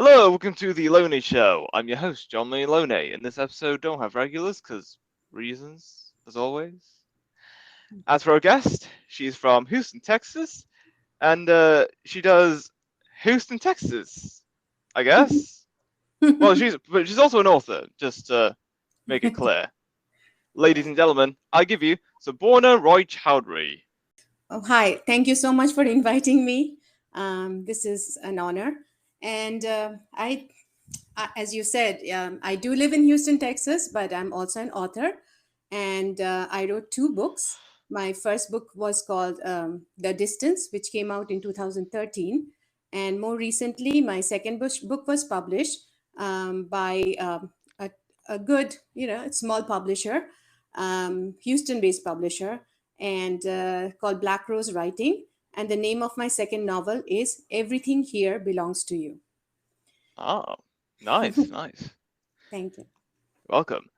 Hello, welcome to the Loney Show. I'm your host, John Lee Loney. In this episode, don't have regulars, because reasons, as always. As for our guest, she's from Houston, Texas, and she does Houston, Texas, I guess. Well, she's also an author, just to make it clear. Ladies and gentlemen, I give you Saborna Roy Chowdhury. Oh, hi. Thank you so much for inviting me. This is an honor. And as you said, I do live in Houston, Texas, but I'm also an author. And I wrote two books. My first book was called The Distance, which came out in 2013. And more recently, my second book was published by a good, small publisher, Houston-based publisher, and called Black Rose Writing. And the name of my second novel is Everything Here Belongs to You. Oh, nice, nice. Thank you. Welcome.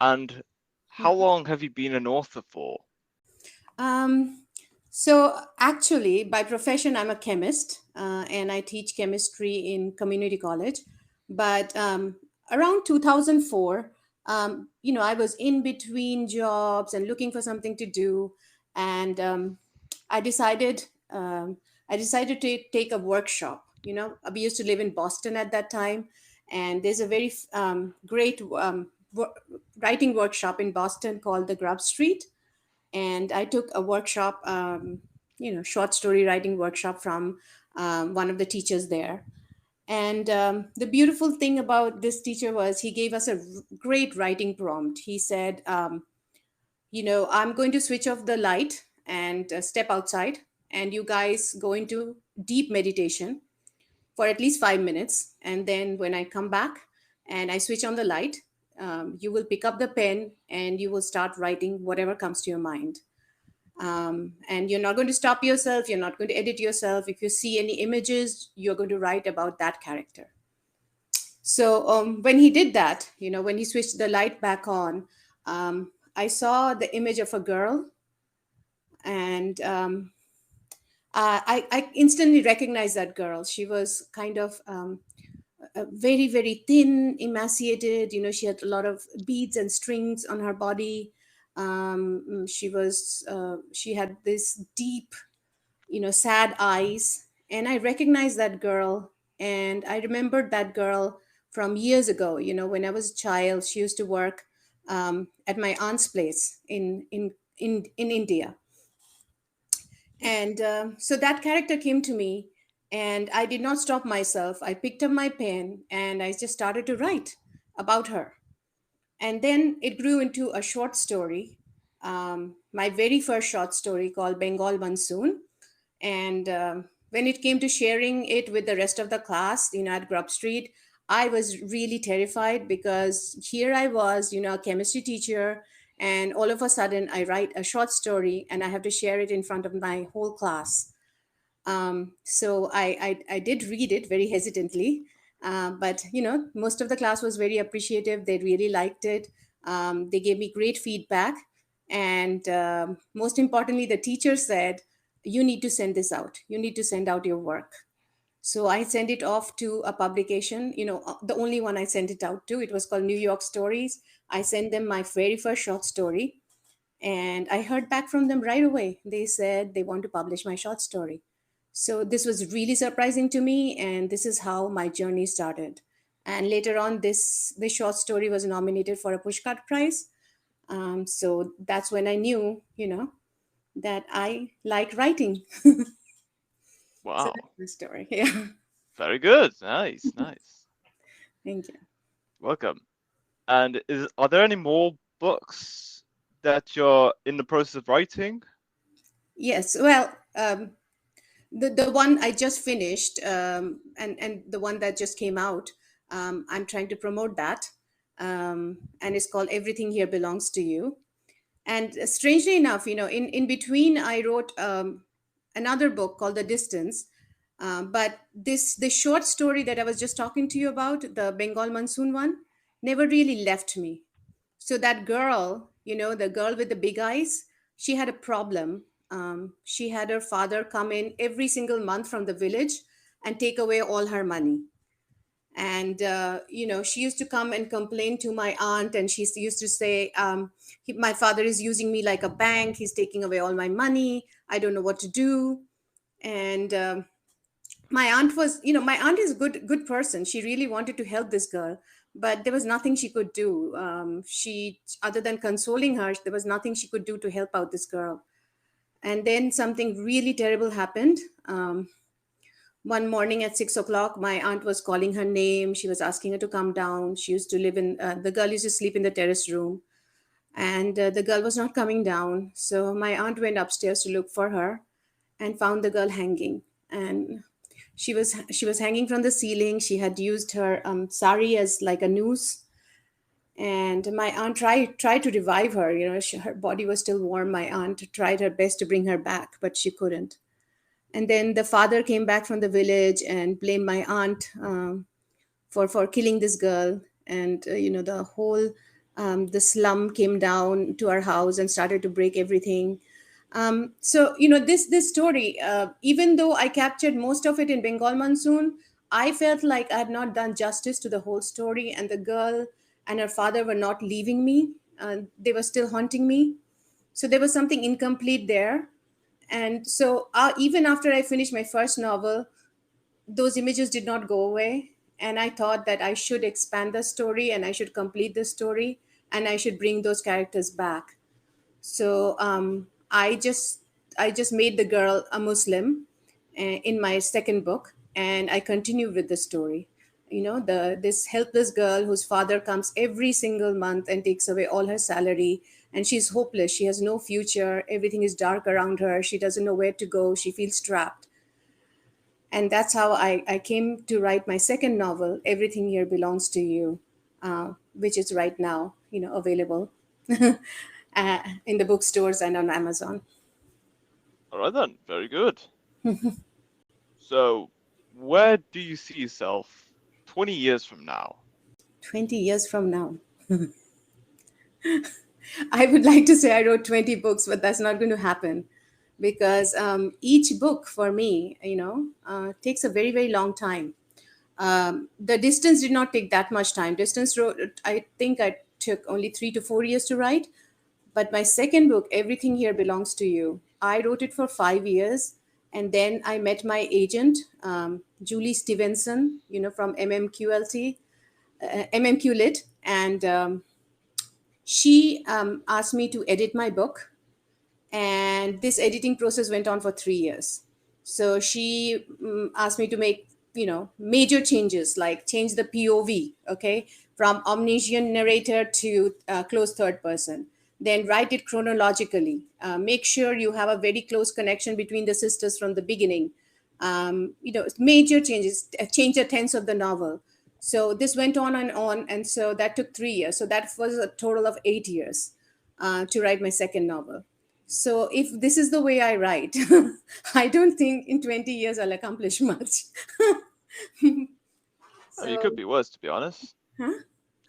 And how long have you been an author for? Um, so actually, by profession, I'm a chemist, and I teach chemistry in community college. But around 2004, I was in between jobs and looking for something to do, and I decided um, I decided to take a workshop. We used to live in Boston at that time, and there's a very great writing workshop in Boston called the Grub Street, and I took a workshop, short story writing workshop from one of the teachers there. And the beautiful thing about this teacher was he gave us a great writing prompt. He said, I'm going to switch off the light and step outside, and you guys go into deep meditation for at least 5 minutes. And then when I come back and I switch on the light, you will pick up the pen and you will start writing whatever comes to your mind. And you're not going to stop yourself, you're not going to edit yourself. If you see any images, you're going to write about that character. So when he did that, when he switched the light back on, I saw the image of a girl, and I instantly recognized that girl. She was kind of very, very thin, emaciated. She had a lot of beads and strings on her body. She had this deep, sad eyes. And I recognized that girl. And I remembered that girl from years ago. When I was a child, she used to work at my aunt's place in India. And so that character came to me, and I did not stop myself. I picked up my pen and I just started to write about her. And then it grew into a short story, my very first short story called Bengal Monsoon. And when it came to sharing it with the rest of the class, at Grub Street, I was really terrified because here I was, a chemistry teacher, and all of a sudden I write a short story and I have to share it in front of my whole class. So I did read it very hesitantly, but most of the class was very appreciative. They really liked it. They gave me great feedback, and most importantly, the teacher said, "You need to send this out. You need to send out your work." So I sent it off to a publication. The only one I sent it out to. It was called New York Stories. I sent them my very first short story, and I heard back from them right away. They said they want to publish my short story. So this was really surprising to me, and this is how my journey started. And later on, this short story was nominated for a Pushcart Prize. So that's when I knew, that I like writing. So Wow, that's the story. Yeah. very good. Nice, nice. Thank you. Welcome. And are there any more books that you're in the process of writing? Yes. Well, the one I just finished, and the one that just came out, I'm trying to promote that, and it's called Everything Here Belongs to You. And strangely enough, in between, I wrote another book called The Distance. But this short story that I was just talking to you about, the Bengal Monsoon one, never really left me. So that girl, the girl with the big eyes, she had a problem. She had her father come in every single month from the village and take away all her money. And she used to come and complain to my aunt, and she used to say, my father is using me like a bank, he's taking away all my money, I don't know what to do. And my aunt was, my aunt is a good person, she really wanted to help this girl, but there was nothing she could do. She Other than consoling her, there was nothing she could do to help out this girl. And then something really terrible happened. One morning at 6 o'clock, my aunt was calling her name. She was asking her to come down. She used to live in, the girl used to sleep in the terrace room. And the girl was not coming down. So my aunt went upstairs to look for her and found the girl hanging. And she was hanging from the ceiling. She had used her sari as like a noose. And my aunt tried to revive her. Her body was still warm. My aunt tried her best to bring her back, but she couldn't. And then the father came back from the village and blamed my aunt for killing this girl. And the whole the slum came down to our house and started to break everything. So this story, even though I captured most of it in Bengal Monsoon, I felt like I had not done justice to the whole story, and the girl and her father were not leaving me. They were still haunting me. So there was something incomplete there. And so even after I finished my first novel, those images did not go away. And I thought that I should expand the story, and I should complete the story, and I should bring those characters back. So I just made the girl a Muslim in my second book, and I continued with the story. This helpless girl whose father comes every single month and takes away all her salary, and she's hopeless. She has no future. Everything is dark around her. She doesn't know where to go. She feels trapped. And that's how I came to write my second novel, Everything Here Belongs to You, which is right now, available in the bookstores and on Amazon. All right then, very good. So, where do you see yourself 20 years from now? 20 years from now. I would like to say I wrote 20 books, but that's not going to happen, because each book for me, takes a very, very long time. The distance did not take that much time. Distance wrote, I think I took only 3 to 4 years to write. But my second book, Everything Here Belongs to You, I wrote it for 5 years. And then I met my agent, Julie Stevenson, from MMQ Lit. And she asked me to edit my book, and this editing process went on for 3 years. So she asked me to make major changes, like change the POV, okay, from omniscient narrator to close third person, then write it chronologically, make sure you have a very close connection between the sisters from the beginning, major changes, change the tense of the novel. So this went on and on, and so that took 3 years. So that was a total of 8 years to write my second novel. So if this is the way I write, I don't think in 20 years I'll accomplish much. Oh, you could So, be worse, to be honest. huh?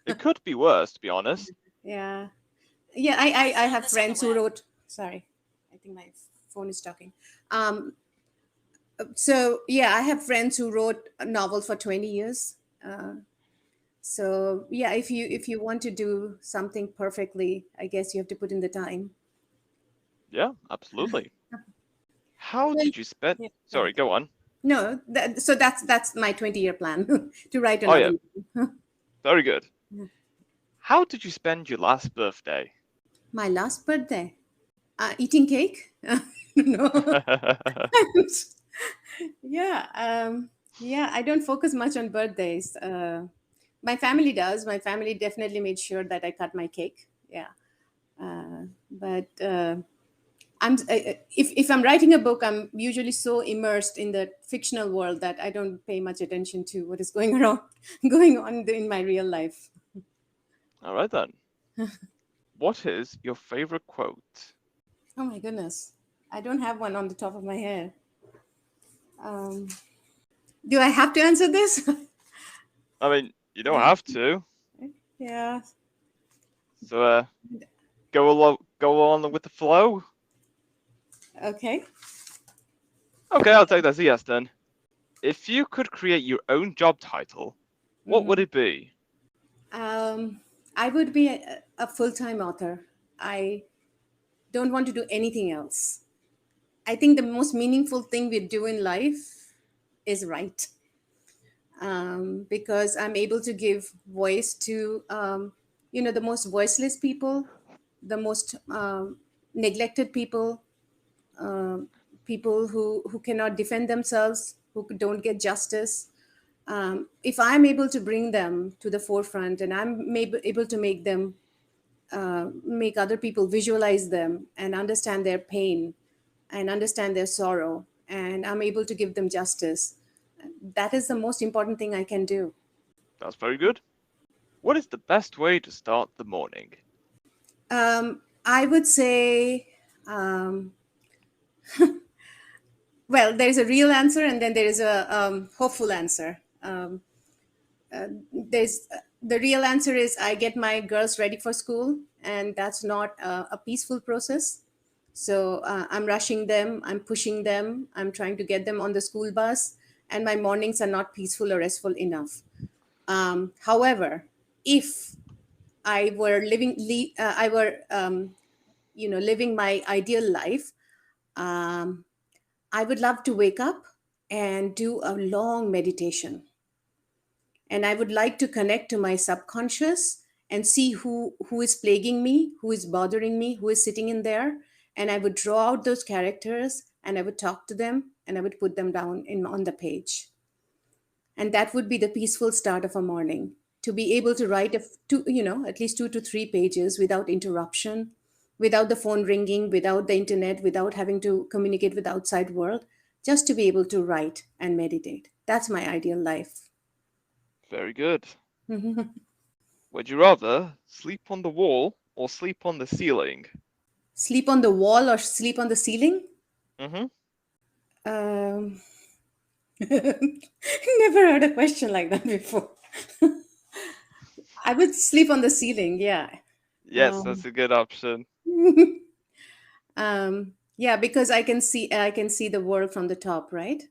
It could be worse, to be honest. Yeah. Yeah, I have friends who wrote, sorry, I think my phone is talking. Um, so yeah, I have friends who wrote a novel for 20 years. So yeah, if you want to do something perfectly, I guess you have to put in the time. Yeah, absolutely. How Well, did you spend? yeah, go Sorry, ahead. go on. No, so that's my 20-year plan to write Oh, yeah, another novel. very good. How did you spend your last birthday? My last birthday, eating cake. No. Yeah, yeah, I don't focus much on birthdays. My family does. My family definitely made sure that I cut my cake. Yeah, but if I'm writing a book, I'm usually so immersed in the fictional world that I don't pay much attention to what is going around, going on in my real life. All right then. What is your favorite quote? Oh my goodness, I don't have one on the top of my head. Um, do I have to answer this? I mean, you don't have to. Yeah. So, go on with the flow. Okay. Okay, I'll take that as a yes then. If you could create your own job title, What would it be? Um, I would be a full-time author. I don't want to do anything else. I think the most meaningful thing we do in life is write, because I'm able to give voice to, the most voiceless people, the most neglected people, um people who cannot defend themselves, who don't get justice. If I'm able to bring them to the forefront, and I'm able to make them make other people visualize them and understand their pain and understand their sorrow, and I'm able to give them justice, that is the most important thing I can do. That's very good. What is the best way to start the morning? I would say, um, well, there is a real answer and then there is a hopeful answer. There's The real answer is I get my girls ready for school, and that's not a peaceful process. So I'm rushing them, I'm pushing them, I'm trying to get them on the school bus, and my mornings are not peaceful or restful enough. However, if I were I were living my ideal life, um, I would love to wake up and do a long meditation, and I would like to connect to my subconscious and see who is plaguing me, who is bothering me, who is sitting in there, and I would draw out those characters and I would talk to them and I would put them down on the page. And that would be the peaceful start of a morning, to be able to write at least 2 to 3 pages without interruption, without the phone ringing, without the internet, without having to communicate with the outside world, just to be able to write and meditate. That's my ideal life. Very good. Would you rather sleep on the wall or sleep on the ceiling? Sleep on the wall or sleep on the ceiling? Mm-hmm. Um, Never heard a question like that before. I would sleep on the ceiling, yeah. Yes, that's Um, a good option. yeah, because I can see the world from the top, right?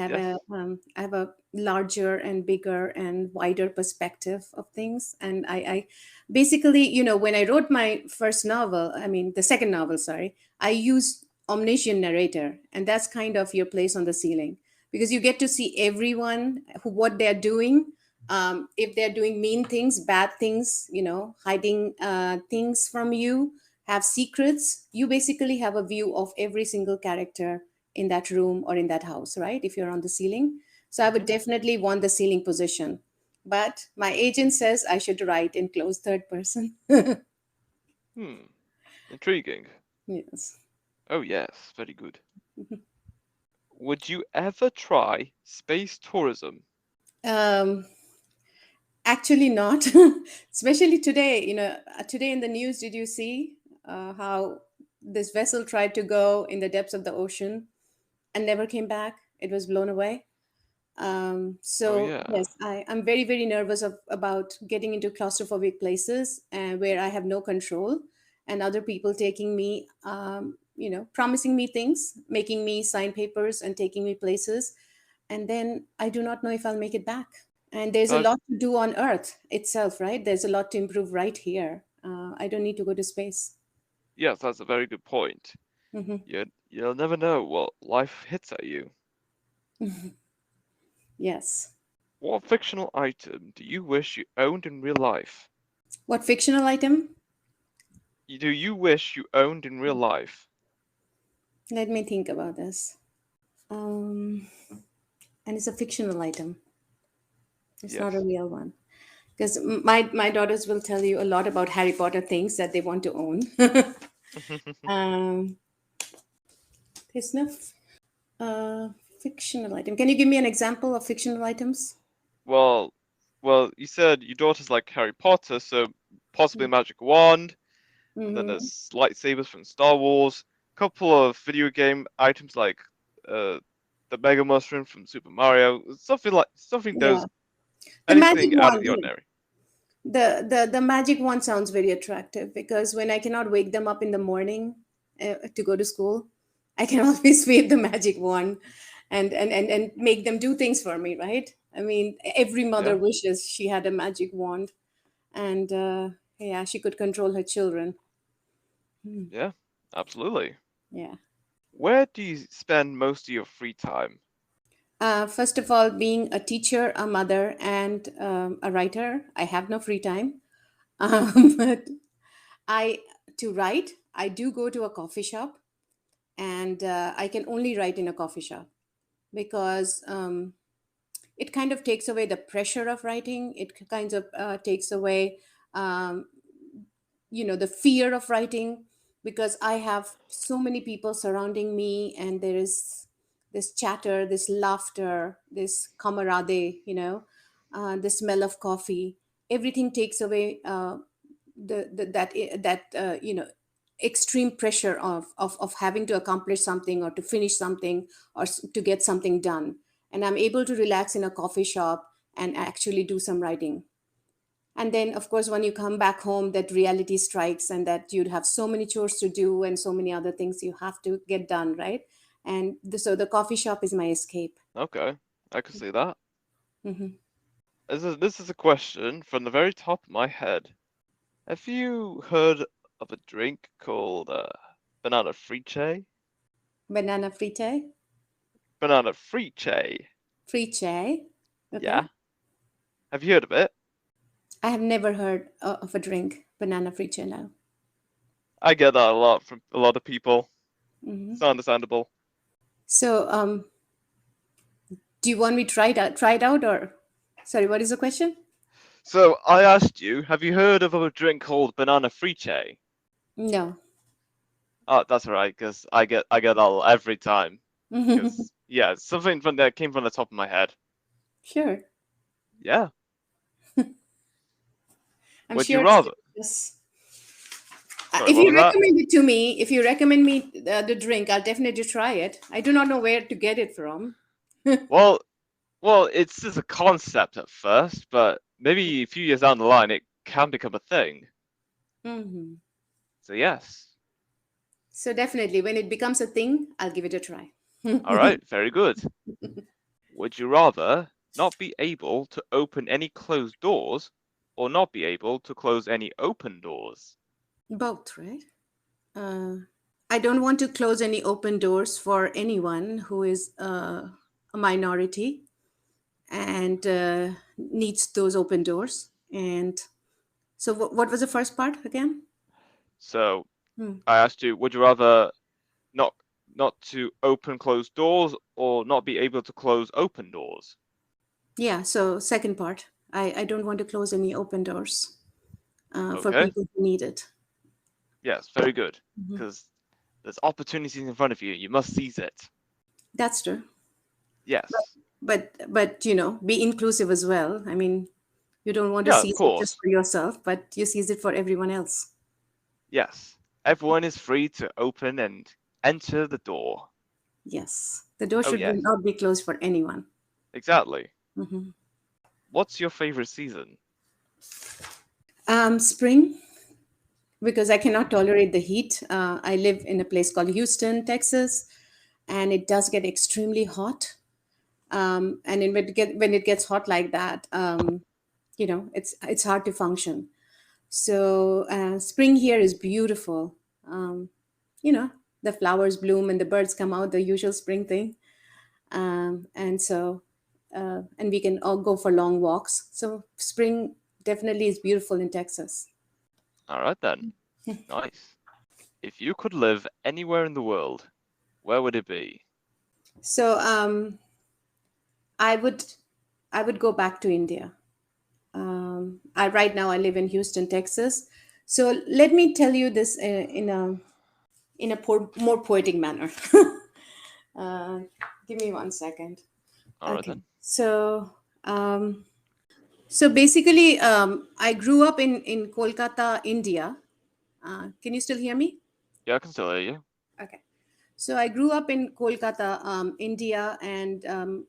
Yes. I have a larger and bigger and wider perspective of things, and I basically, when I wrote my first novel, I mean the second novel, sorry, I used omniscient narrator, and that's kind of your place on the ceiling, because you get to see everyone what they're doing. If they're doing mean things, bad things, hiding things from you, have secrets, you basically have a view of every single character in that room or in that house, right? If you're on the ceiling. So I would Mm-hmm. definitely want the ceiling position. But my agent says I should write in close third person. Hmm. Intriguing. Yes. Oh yes, very good. Would you ever try space tourism? Um, Actually, not. Especially today. Today in the news, did you see how this vessel tried to go in the depths of the ocean and never came back? It was blown away. Oh So yeah. yes, I'm very, very nervous about getting into claustrophobic places where I have no control, and other people taking me, promising me things, making me sign papers and taking me places, and then I do not know if I'll make it back. And there's a That lot to do on Earth itself, right? There's a lot to improve right here. I don't need to go to space. yes, that's a very good point. Hmm. You'll never know what life hits at you. Yes. What fictional item do you wish you owned in real life? What fictional item? Do you wish you owned in real life? Let me think about this. Um, and it's a fictional item. It's not a Yes. real one. Because my daughters will tell you a lot about Harry Potter things that they want to own. um, there's no uh, fictional item. Can you give me an example of fictional items? Well, well, you said your daughter's like Harry Potter, so possibly a magic wand, and then Mm-hmm. there's lightsabers from Star Wars, couple of video game items like uh the Mega Mushroom from Super Mario, something Yeah, those the magic anything out of wand. the ordinary. The magic wand sounds very attractive, because when I cannot wake them up in the morning to go to school, I can always wave the magic wand and make them do things for me, right? I mean, every mother Yeah, wishes she had a magic wand, and yeah, she could control her children. Hmm. yeah, absolutely. Yeah. Where do you spend most of your free time? First of all, being a teacher, a mother, and a writer, I have no free time. But I to write, I do go to a coffee shop, and I can only write in a coffee shop because it kind of takes away the pressure of writing. It kind of takes away um, the fear of writing, because I have so many people surrounding me, and there is this chatter, this laughter, this camarade, the smell of coffee. Everything takes away that extreme pressure of having to accomplish something or to finish something or to get something done. And I'm able to relax in a coffee shop and actually do some writing. And then, of course, when you come back home, that reality strikes, and that you'd have so many chores to do and so many other things you have to get done, right? And so the coffee shop is my escape. Okay, I can see that. Hmm. This is a question from the very top of my head. Have you heard of a drink called banana friche? Banana frite. Banana friche. Friche. Yeah. Okay. Have you heard of it? I have never heard of a drink, banana friche now. I get that a lot from a lot of people. It's Hmm. not understandable. So, do you want me to try it out, or sorry, what is the question? So I asked you, have you heard of a drink called banana friche? No. Oh, that's all right, because I get that every time. Because yeah, something from that came from the top of my head. Sure. Yeah. I'm Would you sure rather? yes. Sorry, If what you was that? recommend it to me, if you recommend me the drink, I'll definitely try it. I do not know where to get it from. Well, well, it's just a concept at first, but maybe a few years down the line, it can become a thing. Hmm. So yes. So definitely, when it becomes a thing, I'll give it a try. All right, very good. Would you rather not be able to open any closed doors or not be able to close any open doors? Both, right? Uh, I don't want to close any open doors for anyone who is a minority and needs those open doors. And so, what was the first part again? So Hmm. I asked you, would you rather not not to open closed doors or not be able to close open doors? Yeah, so second part. I don't want to close any open doors for Okay. people who need it. Yes, very good. Mhm. Because there's opportunities in front of you. You must seize it. That's true. Yes. But be inclusive as well. I mean, you don't want to Yeah, of seize it just course. for yourself, but you seize it for everyone else. Yes. Everyone is free to open and enter the door. Yes, the door Oh, should yes. not be closed for anyone. Exactly. Mhm. What's your favorite season? Spring, because I cannot tolerate the heat. I live in a place called Houston, Texas, and it does get extremely hot. And when it gets hot like that, it's hard to function. So spring here is beautiful. Um, the flowers bloom and the birds come out, the usual spring thing. And we can all go for long walks. So spring definitely is beautiful in Texas. All right then. Nice. If you could live anywhere in the world, where would it be? So I would I would go back to India. I right now I live in Houston, Texas. So let me tell you this more poetic manner. uh, Give me 1 second. All right Okay. then. So basically, I grew up in Kolkata, India. Can you still hear me? Yeah, I can still hear you. Okay. So I grew up in Kolkata, India, and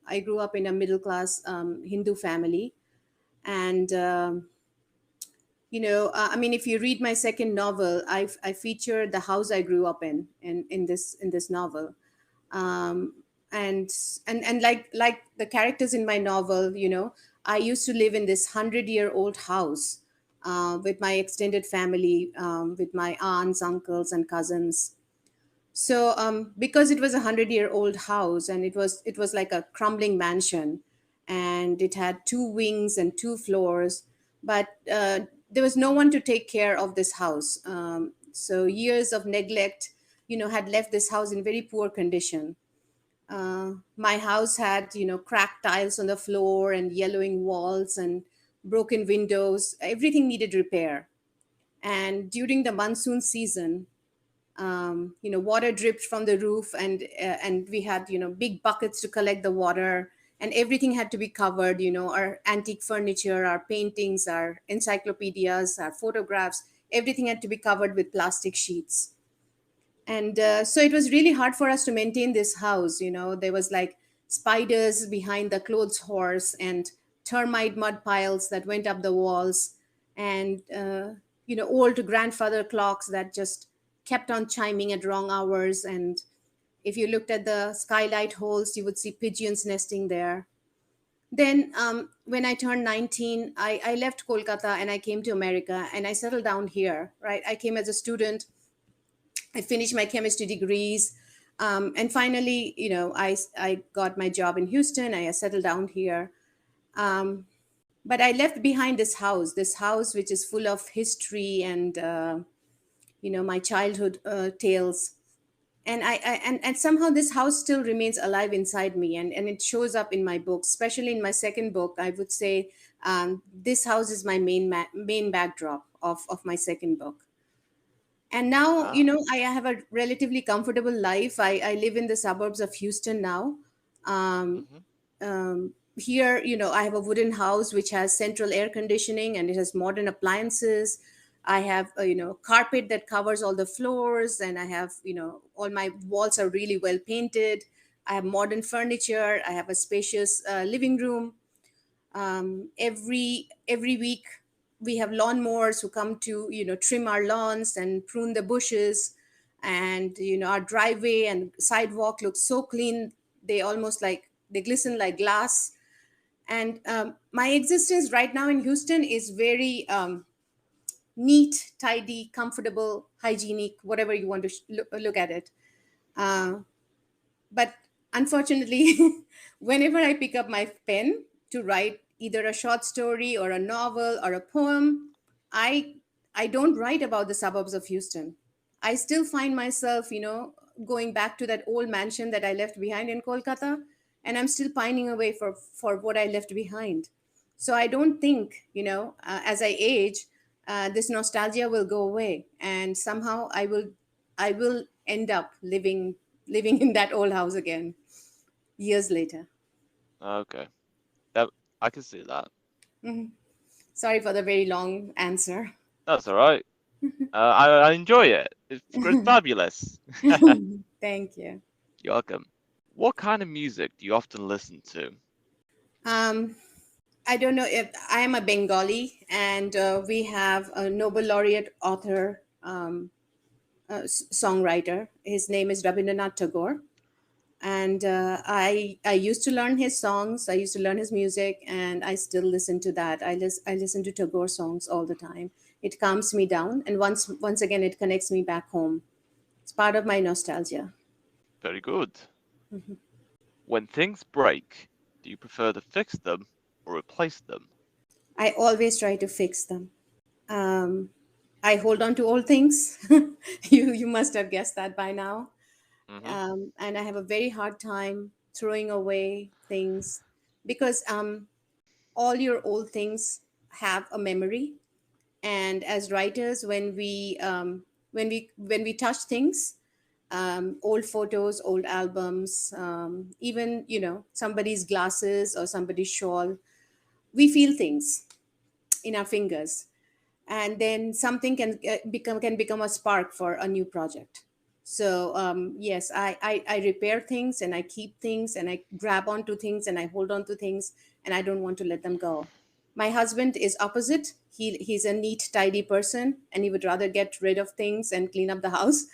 I grew up in a middle class Hindu family. And I mean, if you read my second novel, I feature the house I grew up in this novel. and and like the characters in my novel, I used to live in this 100-year-old house with my extended family, with my aunts, uncles, and cousins. So because it was a 100-year-old house, and it was like a crumbling mansion, and it had two wings and two floors, but there was no one to take care of this house. So years of neglect, had left this house in very poor condition. My house had, cracked tiles on the floor and yellowing walls and broken windows. Everything needed repair. And during the monsoon season, water dripped from the roof, and we had, big buckets to collect the water, and everything had to be covered. Our antique furniture, our paintings, our encyclopedias, our photographs, everything had to be covered with plastic sheets. And so it was really hard for us to maintain this house. There was like spiders behind the clothes horse, and termite mud piles that went up the walls, and old grandfather clocks that just kept on chiming at wrong hours. And if you looked at the skylight holes, you would see pigeons nesting there. Then when I turned 19, I left Kolkata and I came to America, and I settled down here, right? I came as a student. I finished my chemistry degrees. And finally, I got my job in Houston. I settled down here. Um, but I left behind this house which is full of history and, my childhood tales. And and somehow this house still remains alive inside me, and it shows up in my books, especially in my second book. I would say this house is my main backdrop of my second book. And now, Ah. I have a relatively comfortable life. I live in the suburbs of Houston now. um, Hmm. Here, I have a wooden house which has central air conditioning, and it has modern appliances. I have carpet that covers all the floors, and I have, all my walls are really well painted. I have modern furniture. I have a spacious living room. Every week we have lawnmowers who come to, trim our lawns and prune the bushes. And our driveway and sidewalk look so clean, they glisten like glass. And my existence right now in Houston is very neat, tidy, comfortable, hygienic, whatever you want to look at it. uh, but unfortunately, whenever I pick up my pen to write either a short story or a novel or a poem, I I don't write about the suburbs of Houston. I still find myself, going back to that old mansion that I left behind in Kolkata, and I'm still pining away for what I left behind. So I don't think, as I age, this nostalgia will go away, and somehow I will end up living in that old house again years later. Okay. That I can see that. Mhm. Sorry for the very long answer. That's all right. I enjoy it. It's fabulous. Thank you. You're welcome. What kind of music do you often listen to? Um, I don't know if I am a Bengali, and we have a Nobel laureate author, songwriter. His name is Rabindranath Tagore, and I used to learn his songs. I used to learn his music, and I still listen to that. I listen to Tagore songs all the time. It calms me down, and once again, it connects me back home. It's part of my nostalgia. Very good. When things break, do you prefer to fix them or replace them? I always try to fix them. Um, I hold on to old things. You must have guessed that by now. Hmm. And I have a very hard time throwing away things, because all your old things have a memory. And as writers, when we touch things, old photos, old albums, even somebody's glasses or somebody's shawl, we feel things in our fingers, and then something can become a spark for a new project. So yes, I repair things, and I keep things, and I grab onto things, and I hold on to things, and I don't want to let them go. My husband is opposite. He's a neat, tidy person, and he would rather get rid of things and clean up the house.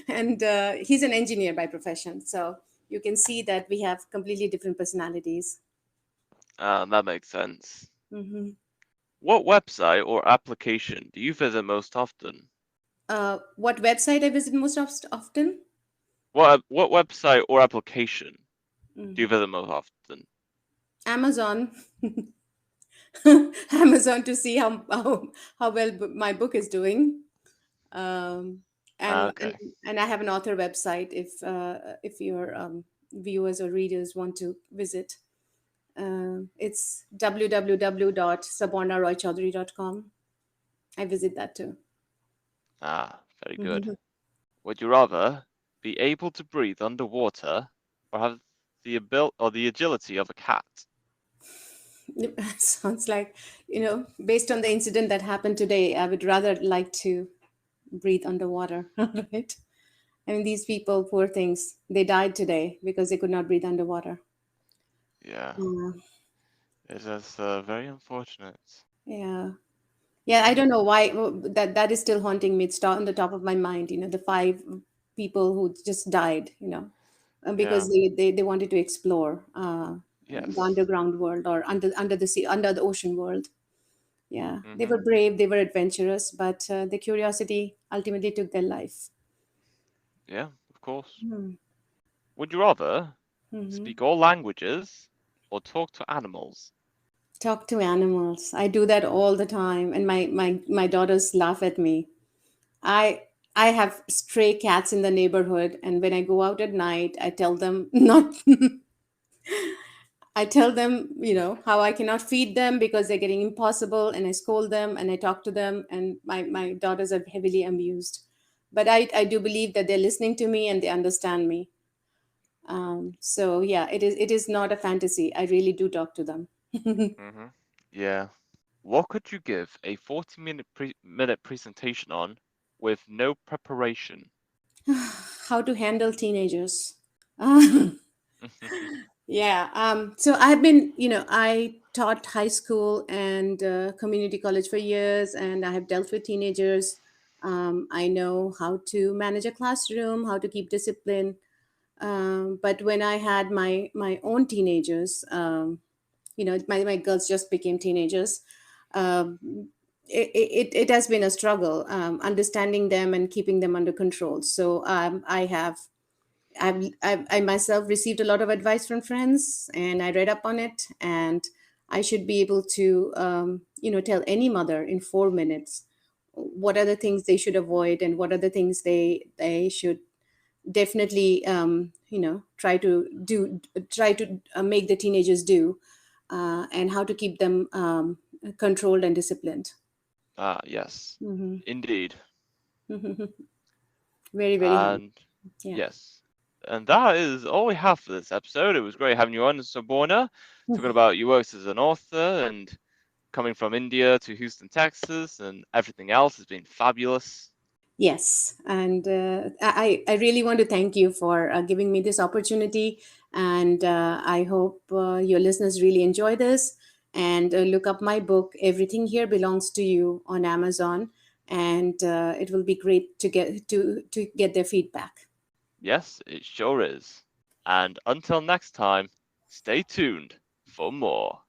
And he's an engineer by profession. So you can see that we have completely different personalities. That makes sense. Hmm. What website or application do you visit most often? What website I visit most often? What website or application do you Mm. visit most often? Amazon. Amazon, to see how well my book is doing. um, and, and Okay. and I have an author website if your viewers or readers want to visit. It's www.sabornaroychaudhary.com. I visit that too. Very good. Mhm. Would you rather be able to breathe underwater or have the agility of a cat? Sounds like, based on the incident that happened today, I would rather like to breathe underwater. Right? I mean, these people, poor things, they died today because they could not breathe underwater. Yeah, Yeah. it is very unfortunate. Yeah. Yeah, I don't know why that is still haunting me. It's on the top of my mind. The five people who just died. Yeah. Because they wanted to explore the Yes. underground world, or under the sea, under the ocean world. Yeah, they Mhm. were brave, they were adventurous, but the curiosity ultimately took their life. Yeah, of course. Hmm. Would you rather Hmm. speak all languages or talk to animals? Talk to animals. I do that all the time, and my daughters laugh at me. I have stray cats in the neighborhood, and when I go out at night, I tell them not. I tell them, how I cannot feed them because they're getting impossible, and I scold them and I talk to them, and my daughters are heavily amused. But I do believe that they're listening to me and they understand me. So yeah, it is not a fantasy. I really do talk to them. Mhm. Yeah. What could you give a 40-minute presentation on with no preparation? How to handle teenagers. Yeah. So I've been, I taught high school and community college for years, and I have dealt with teenagers. I know how to manage a classroom, how to keep discipline. But when I had my own teenagers, my girls just became teenagers. Um, it has been a struggle, understanding them and keeping them under control. So I myself received a lot of advice from friends, and I read up on it, and I should be able to, tell any mother in 4 minutes what are the things they should avoid, and what are the things they should definitely, try to make the teenagers do, and how to keep them controlled and disciplined. Yes, Hmm. indeed. Very, very hard. And Yeah. yes. And that is all we have for this episode. It was great having you on, Saborna, talking about your works as an author and coming from India to Houston, Texas, and everything else has been fabulous. Yes, and I really want to thank you for giving me this opportunity, and I hope your listeners really enjoy this, and look up my book. Everything Here Belongs to You on Amazon, and it will be great to get their feedback. Yes, it sure is. And until next time, stay tuned for more.